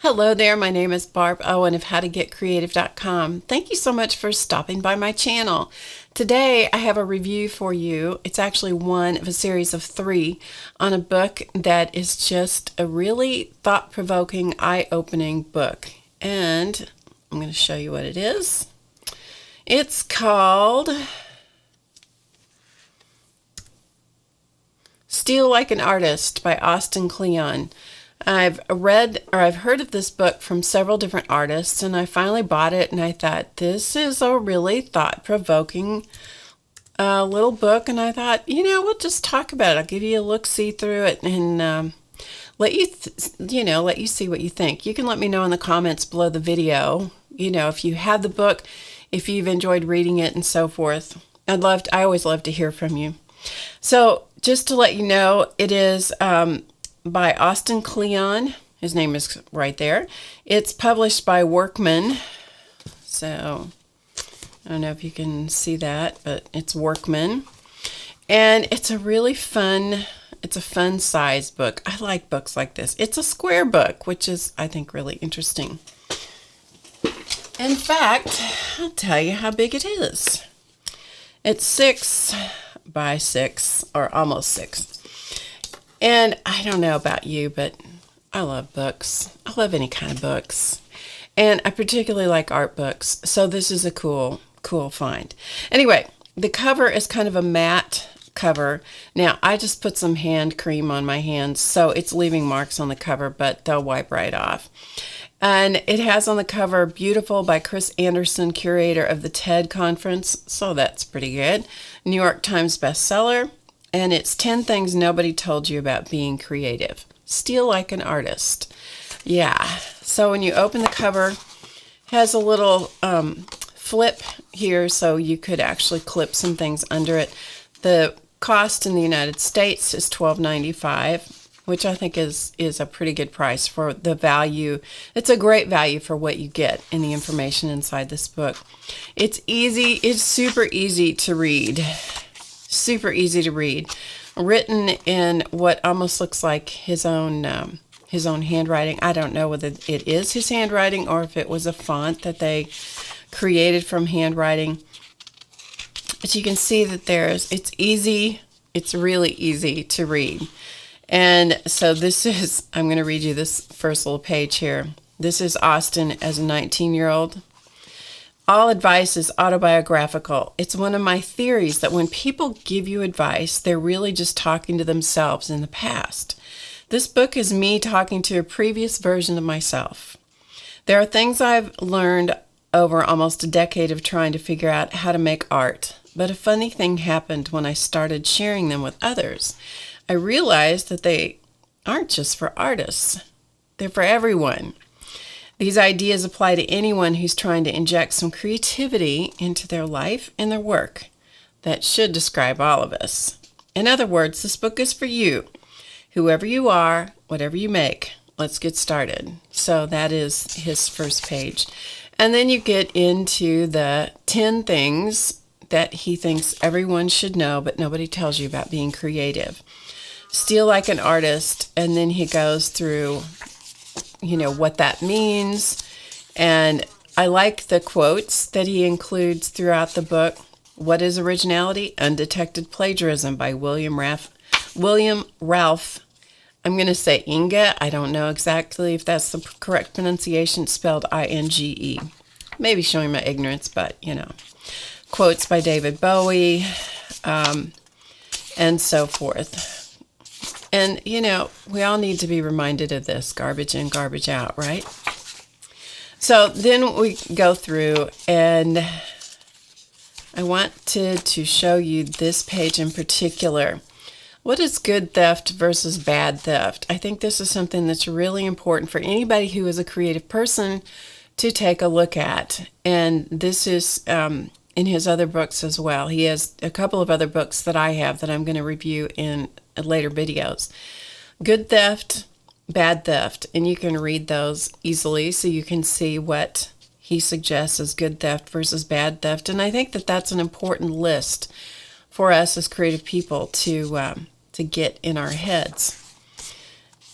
Hello there, my name is Barb Owen of HowToGetCreative.com. Thank you so much for stopping by my channel. Today I have a review for you. It's actually one of a series of 3 on a book that is just a really thought-provoking, eye-opening book. And I'm going to show you what it is. It's called Steal Like an Artist by Kleon. I've heard of this book from several different artists, and I finally bought it, and I thought, this is a really thought-provoking little book, and I thought, we'll just talk about it. I'll give you a look-see through it, and let you see what you think. You can let me know in the comments below the video, if you had the book, if you've enjoyed reading it, and so forth. I always love to hear from you. So, just to let you know, it is by Kleon. His name is right there. It's published by Workman. So I don't know if you can see that, but it's Workman. And it's a really fun, size book. I like books like this. It's a square book, which is, I think, really interesting. In fact, I'll tell you how big it is. It's 6 by 6, or almost 6. And I don't know about you, but I love books. I love any kind of books. And I particularly like art books. So this is a cool find. Anyway, the cover is kind of a matte cover. Now, I just put some hand cream on my hands, so it's leaving marks on the cover, but they'll wipe right off. And it has on the cover, Beautiful by Chris Anderson, curator of the TED Conference. So that's pretty good. New York Times bestseller. And it's 10 things nobody told you about being creative. Steal like an artist. Yeah. So when you open the cover, it has a little flip here, so you could actually clip some things under it. The cost in the United States is $12.95, which I think is a pretty good price for the value. It's a great value for what you get in the information inside this book. It's easy. It's super easy to read. Super easy to read, written in what almost looks like his own handwriting. I don't know whether it is his handwriting or if it was a font that they created from handwriting. But you can see that it's easy. It's really easy to read. And so I'm going to read you this first little page here. This is Austin as a 19-year-old. All advice is autobiographical. It's one of my theories that when people give you advice, they're really just talking to themselves in the past. This book is me talking to a previous version of myself. There are things I've learned over almost a decade of trying to figure out how to make art, but a funny thing happened when I started sharing them with others. I realized that they aren't just for artists. They're for everyone. These ideas apply to anyone who's trying to inject some creativity into their life and their work. That should describe all of us. In other words, this book is for you. Whoever you are, whatever you make, let's get started. So that is his first page. And then you get into the 10 things that he thinks everyone should know, but nobody tells you about being creative. Steal like an artist, and then he goes through what that means. And I like the quotes that he includes throughout the book. What is originality? Undetected plagiarism by William Ralph. I'm going to say Inge. I don't know exactly if that's the correct pronunciation. It's spelled I-N-G-E. Maybe showing my ignorance, but Quotes by David Bowie, and so forth. And, we all need to be reminded of this, garbage in, garbage out, right? So then we go through, and I wanted to show you this page in particular. What is good theft versus bad theft? I think this is something that's really important for anybody who is a creative person to take a look at. And this is in his other books as well. He has a couple of other books that I have that I'm going to review in later videos. Good theft, bad theft, and you can read those easily so you can see what he suggests as good theft versus bad theft. And I think that that's an important list for us as creative people to get in our heads.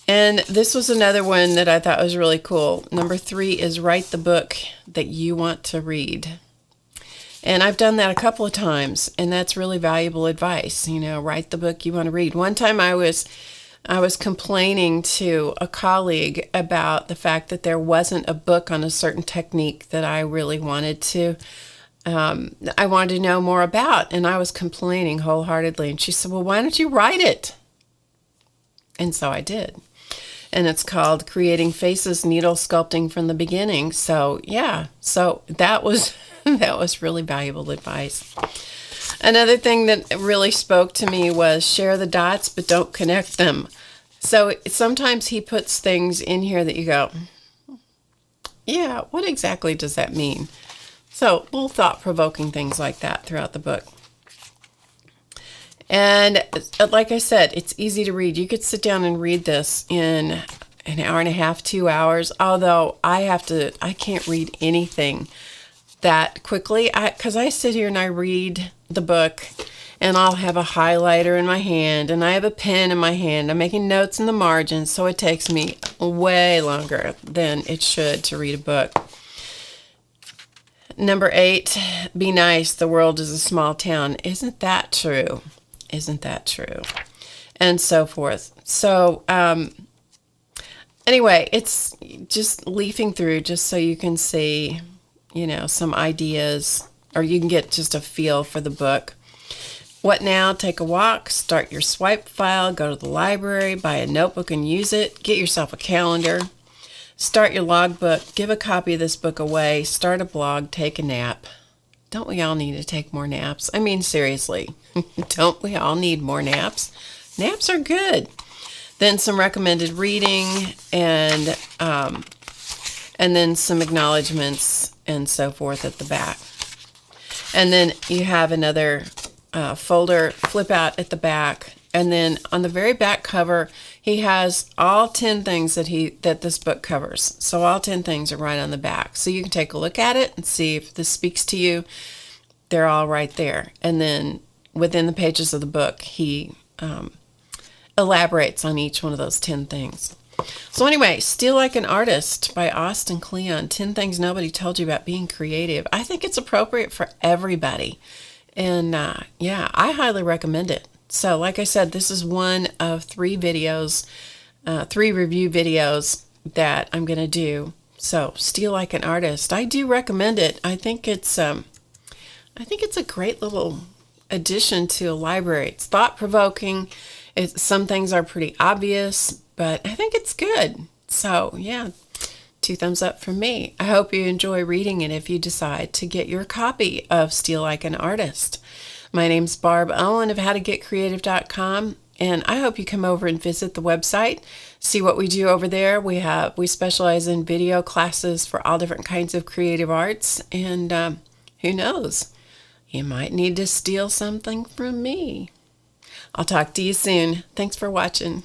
And this was another one that I thought was really cool. Number 3 is write the book that you want to read. And I've done that a couple of times, and that's really valuable advice. Write the book you want to read. One time I was complaining to a colleague about the fact that there wasn't a book on a certain technique that I really wanted to know more about, and I was complaining wholeheartedly. And she said, "Well, why don't you write it?" And so I did. And it's called Creating Faces Needle Sculpting from the Beginning. So yeah, so that was that was really valuable advice. Another thing that really spoke to me was share the dots, but don't connect them. So sometimes he puts things in here that you go, yeah, what exactly does that mean? So little thought-provoking things like that throughout the book. And like I said, it's easy to read. You could sit down and read this in an hour and a half, 2 hours, although I can't read anything that quickly, because I sit here and I read the book, and I'll have a highlighter in my hand, and I have a pen in my hand. I'm making notes in the margins, so it takes me way longer than it should to read a book. Number 8, be nice. The world is a small town. Isn't that true? Isn't that true? And so forth. So anyway, it's just leafing through just so you can see, some ideas, or you can get just a feel for the book. What now? Take a walk, start your swipe file, go to the library, buy a notebook and use it, get yourself a calendar, start your logbook, give a copy of this book away, start a blog, take a nap. Don't we all need to take more naps? I mean, seriously, don't we all need more naps? Naps are good. Then some recommended reading, and then some acknowledgments and so forth at the back. And then you have another folder, flip out at the back. And then on the very back cover, he has all 10 things that this book covers. So all 10 things are right on the back. So you can take a look at it and see if this speaks to you. They're all right there. And then within the pages of the book, he elaborates on each one of those 10 things. So anyway, Steal Like an Artist by Austin Kleon, 10 Things Nobody Told You About Being Creative. I think it's appropriate for everybody. And yeah, I highly recommend it. So like I said, this is one of 3 videos, 3 review videos that I'm going to do. So Steal Like an Artist. I do recommend it. I think it's a great little addition to a library. It's thought-provoking. Some things are pretty obvious, but I think it's good. So yeah, 2 thumbs up from me. I hope you enjoy reading it if you decide to get your copy of Steal Like an Artist. My name's Barb Owen of HowToGetCreative.com, and I hope you come over and visit the website, see what we do over there. We specialize in video classes for all different kinds of creative arts, and who knows, you might need to steal something from me. I'll talk to you soon. Thanks for watching.